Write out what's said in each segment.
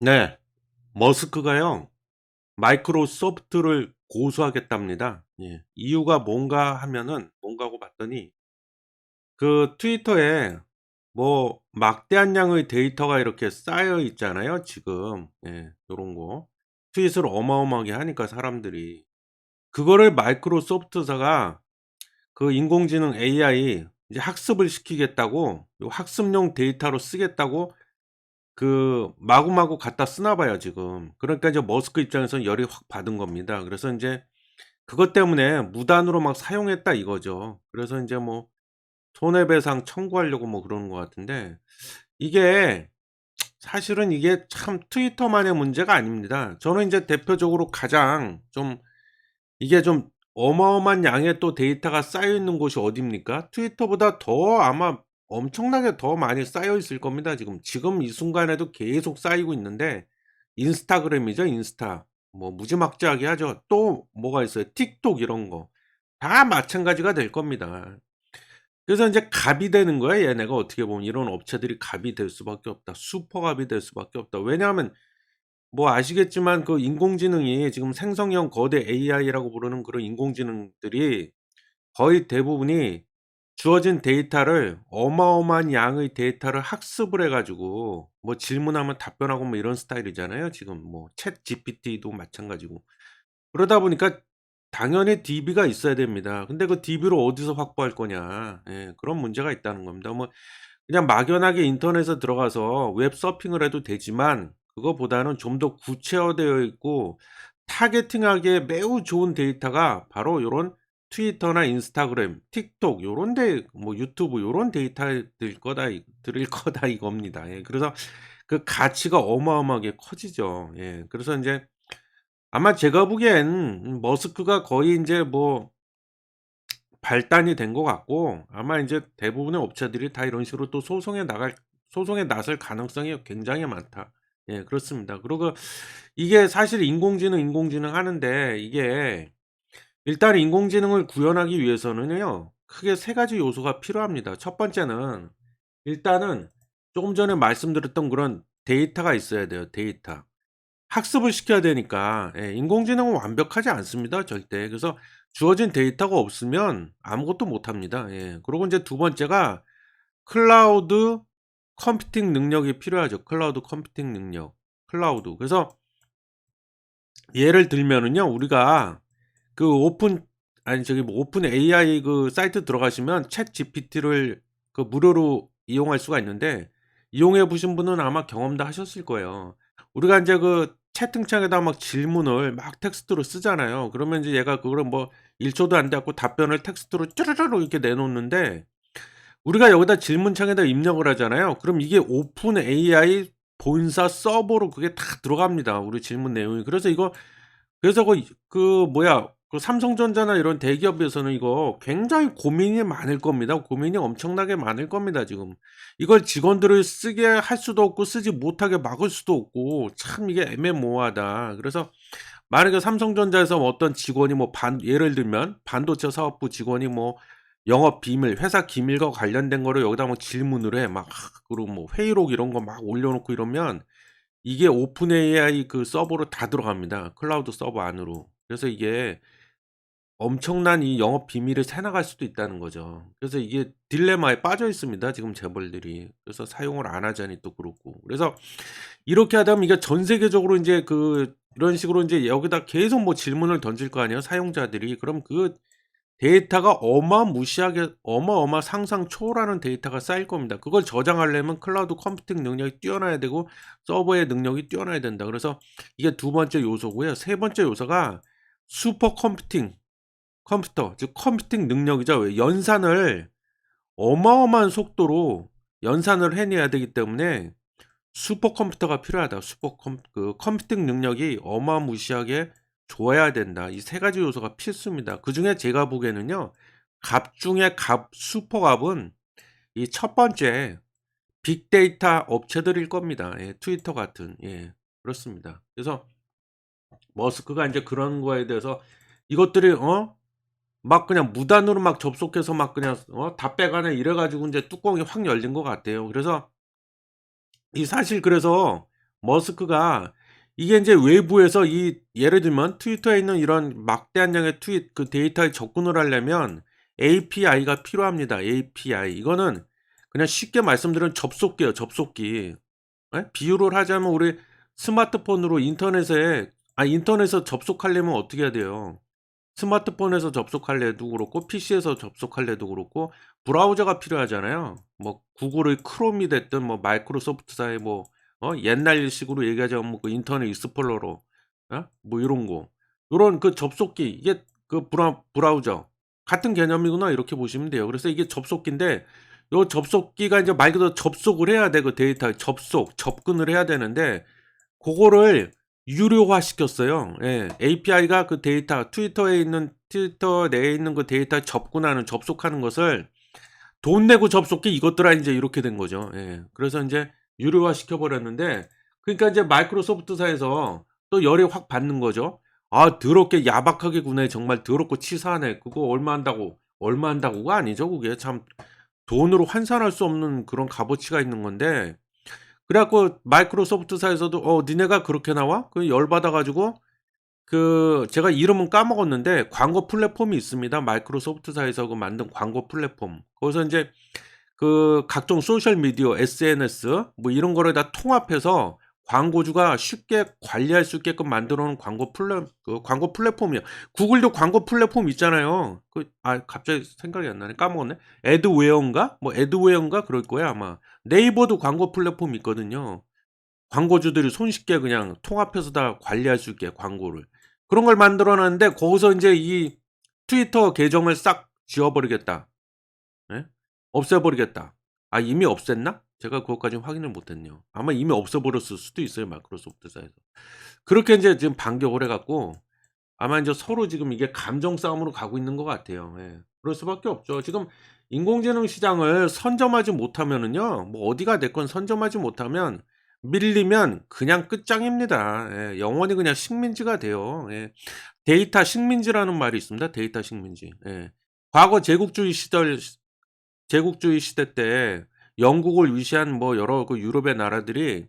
네. 머스크가요. 마이크로소프트를 고수하겠답니다. 예. 이유가 뭔가 하면은 뭔가고 봤더니 그 트위터에 뭐 막대한 양의 데이터가 이렇게 쌓여 있잖아요 지금. 예. 요런 거. 트윗을 어마어마하게 하니까 사람들이. 그거를 마이크로소프트사가 그 인공지능 AI 이제 학습을 시키겠다고 요 학습용 데이터로 쓰겠다고 마구마구 갖다 쓰나 봐요 지금. 그러니까 이제 머스크 입장에서는 열이 확 받은 겁니다. 그래서 인제 그것 때문에 무단으로 막 사용했다 이거죠. 그래서 인제 뭐 손해배상 청구하려고 뭐 그러는 것 같은데 이게 사실은 이게 참 트위터만의 문제가 아닙니다. 저는 인제 대표적으로 가장 좀 이게 좀 어마어마한 양의 또 데이터가 쌓여 있는 곳이 어디입니까? 트위터보다 더 아마 엄청나게 더 많이 쌓여 있을 겁니다 지금. 지금 이 순간에도 계속 쌓이고 있는데 인스타그램이죠 인스타. 뭐 무지막지하게 하죠. 또 뭐가 있어요? 틱톡 이런 거. 다 마찬가지가 될 겁니다. 그래서 인제 갑이 되는 거야 얘네가 어떻게 보면. 이런 업체들이 갑이 될 수밖에 없다. 슈퍼갑이 될 수밖에 없다. 왜냐하면 뭐 아시겠지만 그 인공지능이 지금 생성형 거대 AI라고 부르는 그런 인공지능들이 거의 대부분이 주어진 데이터를 어마어마한 양의 데이터를 학습을 해 가지고 뭐 질문하면 답변하고 뭐 이런 스타일이잖아요 지금 뭐 챗GPT도 마찬가지고. 그러다 보니까 당연히 DB가 있어야 됩니다. 근데 그 DB를 어디서 확보할 거냐. 예 그런 문제가 있다는 겁니다. 뭐 그냥 막연하게 인터넷에 들어가서 웹 서핑을 해도 되지만 그거보다는 좀 더 구체화되어 있고 타겟팅하기에 매우 좋은 데이터가 바로 요런 트위터나 인스타그램, 틱톡 요런 데 뭐 유튜브 요런 데이터일 거다 들일 거다 이겁니다. 예. 그래서 그 가치가 어마어마하게 커지죠. 예. 그래서 인제 아마 제가 보기엔 머스크가 거의 인제 뭐 발단이 된 것 같고 아마 인제 대부분의 업체들이 다 이런 식으로 또 소송에 나설 가능성이 굉장히 많다. 예 그렇습니다. 그리고 이게 사실 인공지능 하는데 이게 일단 인공지능을 구현하기 위해서는요 크게 세 가지 요소가 필요합니다. 첫 번째는 일단은 조금 전에 말씀드렸던 그런 데이터가 있어야 돼요 데이터. 학습을 시켜야 되니까 예 인공지능은 완벽하지 않습니다 절대. 그래서 주어진 데이터가 없으면 아무것도 못 합니다. 예. 그리고 인제 두 번째가 클라우드 컴퓨팅 능력이 필요하죠. 클라우드 컴퓨팅 능력. 클라우드. 그래서 예를 들면은요 우리가 그 오픈 아니 저기 뭐 오픈 AI 그 사이트 들어가시면 챗GPT를 그 무료로 이용할 수가 있는데 이용해 보신 분은 아마 경험도 하셨을 거예요. 우리가 인제 그 채팅창에다 막 질문을 막 텍스트로 쓰잖아요. 그러면 이제 얘가 그거를 뭐 1 초도 안 돼 갖고 답변을 텍스트로 쭈루루루 이렇게 내놓는데 우리가 여기다 질문창에다 입력을 하잖아요. 그럼 이게 오픈 AI 본사 서버로 그게 다 들어갑니다, 우리 질문 내용이. 그래서 그 뭐야 그 삼성전자나 이런 대기업에서는 이거 굉장히 고민이 많을 겁니다. 고민이 엄청나게 많을 겁니다 지금. 이걸 직원들을 쓰게 할 수도 없고 쓰지 못하게 막을 수도 없고 참 이게 애매모호하다. 그래서 만약에 삼성전자에서 어떤 직원이 뭐 예를 들면 반도체 사업부 직원이 뭐 영업 비밀, 회사 기밀과 관련된 거를 여기다 뭐 질문을 해. 막 그리고 뭐 회의록 이런 거 막 올려 놓고 이러면 이게 오픈 AI 그 서버로 다 들어갑니다, 클라우드 서버 안으로. 그래서 이게 엄청난 이 영업 비밀을 새 나갈 수도 있다는 거죠. 그래서 이게 딜레마에 빠져 있습니다, 지금 재벌들이. 그래서 사용을 안 하자니 또 그렇고. 그래서 이렇게 하다 보면 이게 전 세계적으로 인제 이런 식으로 인제 여기다 계속 뭐 질문을 던질 거 아니에요, 사용자들이. 그럼 그 데이터가 어마어마 상상 초월하는 데이터가 쌓일 겁니다. 그걸 저장하려면 클라우드 컴퓨팅 능력이 뛰어나야 되고 서버의 능력이 뛰어나야 된다. 그래서 이게 두 번째 요소고요. 세 번째 요소가 슈퍼 컴퓨터 즉 컴퓨팅 능력이죠. 왜 연산을 어마어마한 속도로 연산을 해내야 되기 때문에 슈퍼컴퓨터가 필요하다. 컴퓨팅 능력이 어마무시하게 좋아야 된다. 이 세 가지 요소가 필수입니다. 그중에 제가 보기에는요. 갑 중에 갑 슈퍼갑은 이 첫 번째 빅데이터 업체들일 겁니다. 예 트위터 같은. 예 그렇습니다. 그래서 머스크가 인제 그런 거에 대해서 이것들이 막 그냥 무단으로 막 접속해서 막 그냥 다 빼가네 이래 가지고 인제 뚜껑이 확 열린 것 같아요. 그래서 이 사실 그래서 머스크가 이게 인제 외부에서 이 예를 들면 트위터에 있는 이런 막대한 양의 트윗 그 데이터에 접근을 하려면 API가 필요합니다. API. 이거는 그냥 쉽게 말씀드리면 접속기예요, 접속기. 예? 비유를 하자면 우리 스마트폰으로 인터넷에 접속하려면 어떻게 해야 돼요? 스마트폰에서 접속할래도 그렇고 PC에서 접속할래도 그렇고 브라우저가 필요하잖아요. 뭐 구글의 크롬이 됐든 뭐 마이크로소프트사의 뭐 옛날식으로 얘기하자면 뭐 그 인터넷 익스플로러 뭐 요런 거. 요런 그 접속기 이게 그 브라우저 같은 개념이구나 이렇게 보시면 돼요. 그래서 이게 접속기인데 요 접속기가 인제 말 그대로 접속을 해야 돼. 그 데이터에 접근을 해야 되는데 고거를 유료화 시켰어요. 예. API가 그 데이터 트위터 내에 있는 그 데이터에 접속하는 것을 돈 내고 접속해 이것들아 인제 이렇게 된 거죠. 예. 그래서 인제 유료화 시켜 버렸는데 그러니까 인제 마이크로소프트사에서 또 열이 확 받는 거죠. '아 더럽게 야박하게 구네. 정말 더럽고 치사하네. 그거 얼마 한다고가 아니죠 그게. 참 돈으로 환산할 수 없는 그런 값어치가 있는 건데 그래 갖고 마이크로소프트사에서도 니네가 그렇게 나와?' 그 열 받아 가지고 그 제가 이름은 까먹었는데 광고 플랫폼이 있습니다. 마이크로소프트사에서 그 만든 광고 플랫폼. 거기서 인제 그 각종 소셜 미디어, SNS 뭐 이런 거를 다 통합해서 광고주가 쉽게 관리할 수 있게끔 만들어 놓은 광고 플랫폼이에요. 구글도 광고 플랫폼 있잖아요. 갑자기 생각이 안 나네. 까먹었네. 애드웨어인가 그럴 거예요 아마. 네이버도 광고 플랫폼 있거든요. 광고주들이 손쉽게 그냥 통합해서 다 관리할 수 있게 광고를. 그런 걸 만들어 놨는데 거기서 인제 이 트위터 계정을 싹 지워 버리겠다. 예? 없애 버리겠다. 아 이미 없앴나? 제가 그것까지는 확인을 못 했네요. 아마 이미 없애 버렸을 수도 있어요, 마이크로소프트사에서. 그렇게 인제 지금 반격을 해 갖고 아마 인제 서로 지금 이게 감정 싸움으로 가고 있는 것 같아요. 예. 그럴 수밖에 없죠. 지금 인공지능 시장을 선점하지 못하면은요, 뭐 어디가 됐건 선점하지 못하면 밀리면 그냥 끝장입니다. 예. 영원히 그냥 식민지가 돼요. 예. 데이터 식민지라는 말이 있습니다, 데이터 식민지. 예. 과거 제국주의 시대 때 영국을 위시한 뭐 여러 그 유럽의 나라들이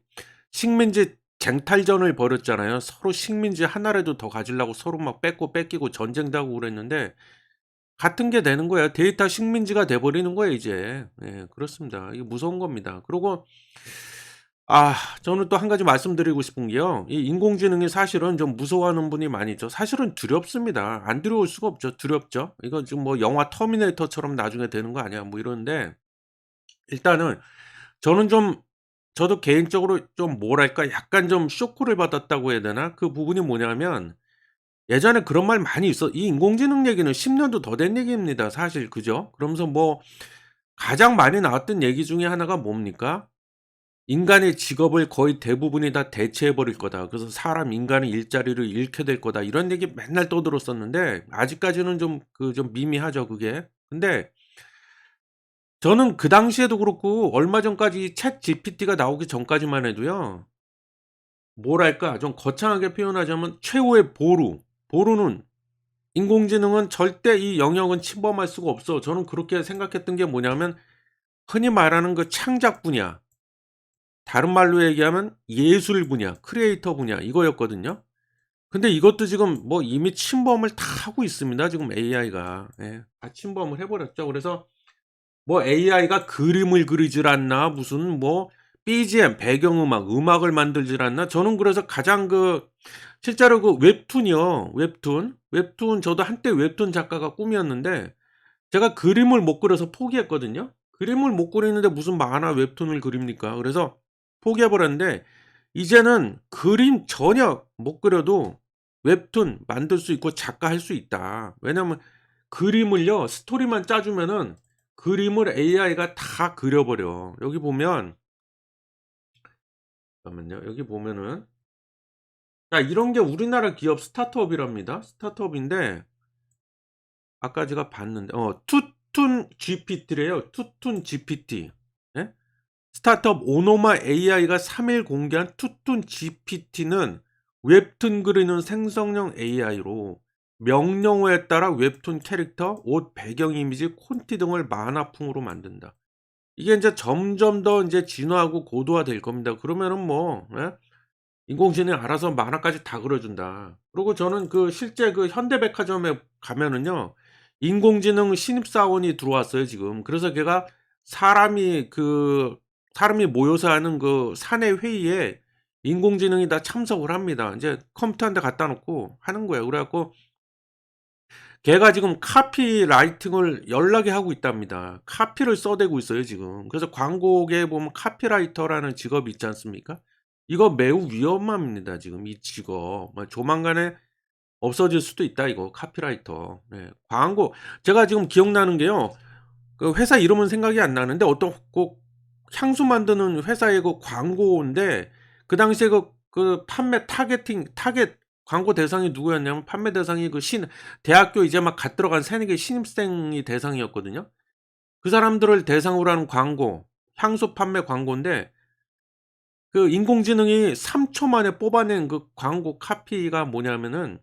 식민지 쟁탈전을 벌였잖아요. 서로 식민지 하나라도 더 가지려고 서로 막 뺏고 뺏기고 전쟁도 하고 그랬는데 같은 게 되는 거예요. 데이터 식민지가 돼 버리는 거예요 이제. 예 그렇습니다. 이게 무서운 겁니다. 그리고 아 저는 또 한 가지 말씀드리고 싶은 게요. 이 인공지능이 사실은 좀 무서워하는 분이 많이 있죠. 사실은 두렵습니다. 안 두려울 수가 없죠. 두렵죠. 이거 지금 뭐 영화 터미네이터처럼 나중에 되는 거 아니야 뭐 이러는데 일단은 저는 좀 저도 개인적으로 좀 뭐랄까 약간 좀 쇼크를 받았다고 해야 되나? 그 부분이 뭐냐면 예전에 그런 말 많이 이 인공지능 얘기는 10 년도 더 된 얘기입니다 사실. 그죠? 그러면서 뭐 가장 많이 나왔던 얘기 중에 하나가 뭡니까? "인간의 직업을 거의 대부분이 다 대체해 버릴 거다. 그래서 인간의 일자리를 잃게 될 거다." 이런 얘기 맨날 떠들었었는데 아직까지는 좀 미미하죠 그게. 근데 저는 그 당시에도 그렇고 얼마 전까지 챗GPT가 나오기 전까지만 해도요. 뭐랄까 좀 거창하게 표현하자면 최후의 보루는 '인공지능은 절대 이 영역은 침범할 수가 없어.' 저는 그렇게 생각했던 게 뭐냐면 흔히 말하는 그 창작 분야, 다른 말로 얘기하면 예술 분야, 크리에이터 분야 이거였거든요. 근데 이것도 지금 뭐 이미 침범을 다 하고 있습니다 지금 AI가. 예. 다 침범을 해 버렸죠. 그래서 뭐 AI가 그림을 그리질 않나 무슨 뭐 BGM 음악을 만들질 않나 저는 그래서 가장 실제로 그 웹툰이요. 웹툰 저도 한때 웹툰 작가가 꿈이었는데 제가 그림을 못 그려서 포기했거든요. 그림을 못 그리는데 무슨 만화 웹툰을 그립니까? 그래서 포기해 버렸는데 이제는 그림 전혀 못 그려도 웹툰 만들 수 있고 작가할 수 있다. 왜냐하면 그림을요 스토리만 짜 주면은 그림을 AI가 다 그려 버려. 여기 보면 잠깐만요. 여기 보면은 자 이런 게 우리나라 기업 스타트업이랍니다. 스타트업인데 아까 제가 봤는데 투툰 GPT래요. 투툰 GPT. 예? 스타트업 오노마 AI가 3일 공개한 투툰 GPT는 웹툰 그리는 생성형 AI로 명령어에 따라 웹툰 캐릭터, 옷 배경 이미지, 콘티 등을 만화풍으로 만든다. 이게 인제 점점 더 인제 진화하고 고도화될 겁니다. 그러면은 뭐 예? 인공지능이 알아서 만화까지 다 그려 준다. 그리고 저는 그 실제 그 현대백화점에 가면은요. 인공지능 신입사원이 들어왔어요 지금. 그래서 걔가 사람이 그 사람이 모여서 하는 그 사내 회의에 인공지능이 다 참석을 합니다. 인제 컴퓨터 한 대 갖다 놓고 하는 거예요. 그래 갖고 걔가 지금 카피라이팅을 열나게 하고 있답니다. 카피를 써대고 있어요 지금. 그래서 광고계에 보면 카피라이터라는 직업이 있지 않습니까? 이거 매우 위험합니다 지금 이 직업. 뭐 조만간에 없어질 수도 있다 이거 카피라이터. 네. 광고 제가 지금 기억나는 게요. 그 회사 이름은 생각이 안 나는데 어떤 꼭 향수 만드는 회사의 그 광고인데 그 당시에 그 판매 타겟 광고 대상이 누구였냐면 판매 대상이 그 대학교 이제 막 갓 들어간 새내기 신입생이 대상이었거든요. 그 사람들을 대상으로 하는 광고, 향수 판매 광고인데 그 인공지능이 3초 만에 뽑아낸 그 광고 카피가 뭐냐면은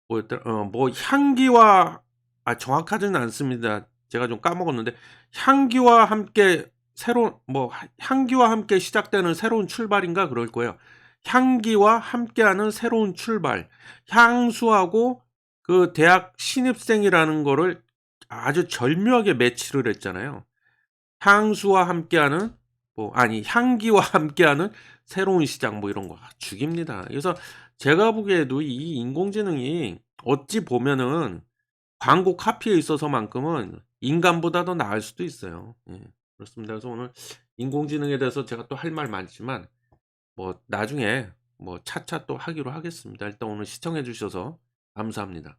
뭐였더라? 뭐 향기와 정확하지는 않습니다. 제가 좀 까먹었는데 향기와 함께 새로운 뭐 향기와 함께 시작되는 새로운 출발인가 그럴 거예요. 향기와 함께하는 새로운 출발. 향수하고 그 대학 신입생이라는 거를 아주 절묘하게 매치를 했잖아요. 향수와 함께하는 향기와 함께하는 새로운 시작 뭐 이런 거. 죽입니다. 그래서 제가 보기에도 이 인공지능이 어찌 보면은 광고 카피에 있어서만큼은 인간보다 더 나을 수도 있어요. 예. 그렇습니다. 그래서 오늘 인공지능에 대해서 제가 또 할 말 많지만 뭐 나중에 뭐 차차 또 하기로 하겠습니다. 일단 오늘 시청해 주셔서 감사합니다.